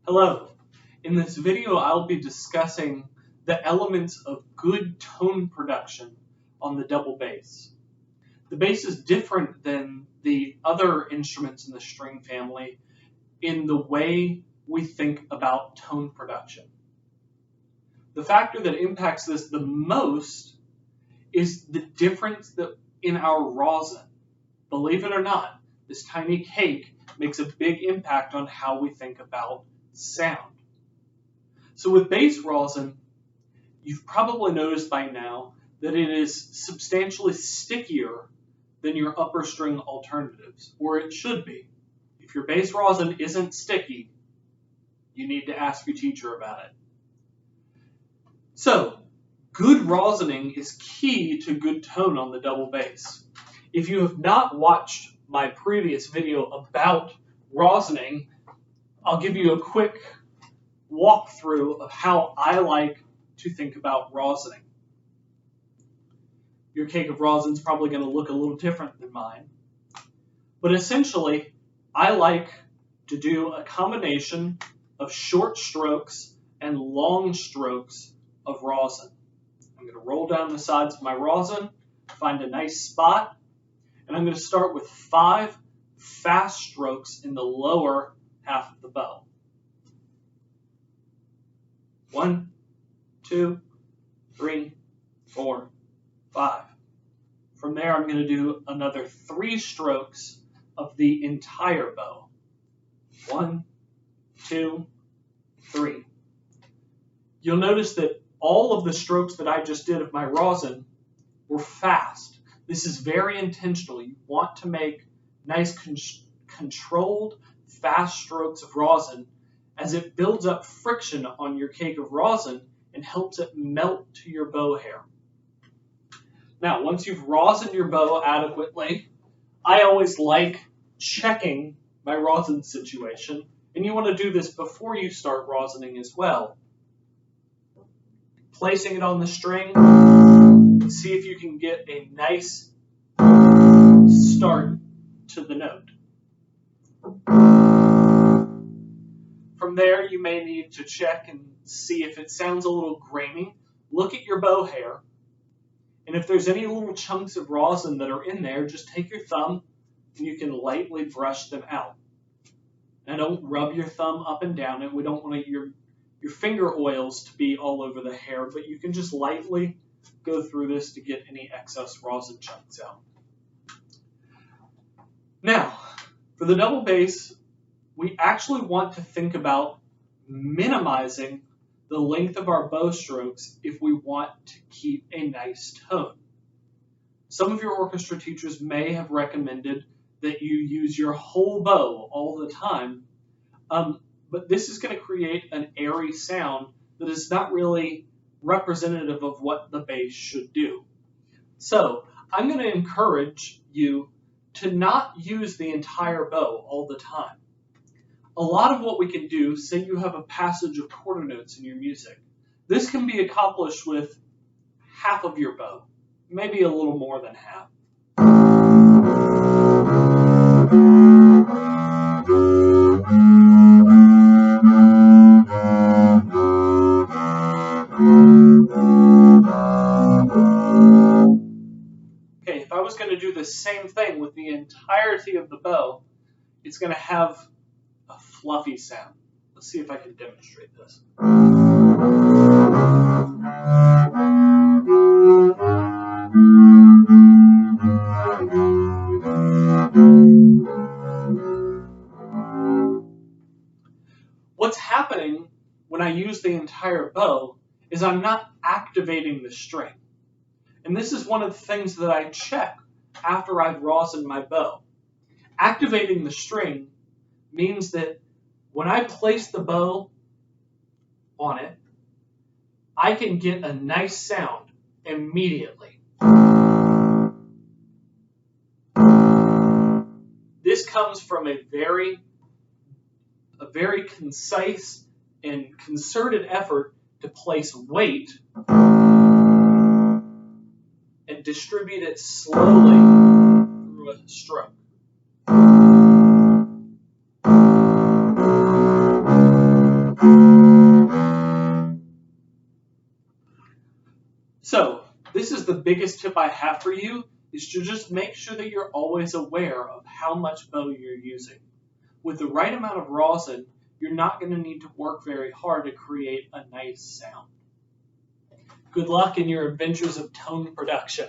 Hello. In this video, I'll be discussing the elements of good tone production on the double bass. The bass is different than the other instruments in the string family in the way we think about tone production. The factor that impacts this the most is the difference in our rosin. Believe it or not, this tiny cake makes a big impact on how we think about sound. So with bass rosin, you've probably noticed by now that it is substantially stickier than your upper string alternatives, or it should be. If your bass rosin isn't sticky, you need to ask your teacher about it. So, good rosining is key to good tone on the double bass. If you have not watched my previous video about rosining, I'll give you a quick walkthrough of how I like to think about rosining. Your cake of rosin is probably going to look a little different than mine. But essentially, I like to do a combination of short strokes and long strokes of rosin. I'm going to roll down the sides of my rosin, find a nice spot, and I'm going to start with 5 fast strokes in the lower half of the bow. 1, 2, 3, 4, 5. From there, I'm going to do another 3 strokes of the entire bow. 1, 2, 3. You'll notice that all of the strokes that I just did of my rosin were fast. This is very intentional. You want to make nice controlled, fast strokes of rosin as it builds up friction on your cake of rosin and helps it melt to your bow hair. Now, once you've rosined your bow adequately, I always like checking my rosin situation, and you want to do this before you start rosining as well. Placing it on the string, see if you can get a nice start to the note. From there, you may need to check and see if it sounds a little grainy. Look at your bow hair, and if there's any little chunks of rosin that are in there, just take your thumb and you can lightly brush them out. Now, don't rub your thumb up and down it. We don't want your finger oils to be all over the hair, but you can just lightly go through this to get any excess rosin chunks out. Now, for the double bass, we actually want to think about minimizing the length of our bow strokes if we want to keep a nice tone. Some of your orchestra teachers may have recommended that you use your whole bow all the time, but this is going to create an airy sound that is not really representative of what the bass should do. So I'm going to encourage you to not use the entire bow all the time. A lot of what we can do, say you have a passage of quarter notes in your music, this can be accomplished with half of your bow, maybe a little more than half. Okay, if I was going to do the same thing with the entirety of the bow, it's going to have a fluffy sound. Let's see if I can demonstrate this. What's happening when I use the entire bow is I'm not activating the string. And this is one of the things that I check after I've rosined my bow. Activating the string means that when I place the bow on it, I can get a nice sound immediately. This comes from a very concise and concerted effort to place weight and distribute it slowly through a stroke. So this is the biggest tip I have for you, is to just make sure that you're always aware of how much bow you're using. With the right amount of rosin, you're not going to need to work very hard to create a nice sound. Good luck in your adventures of tone production.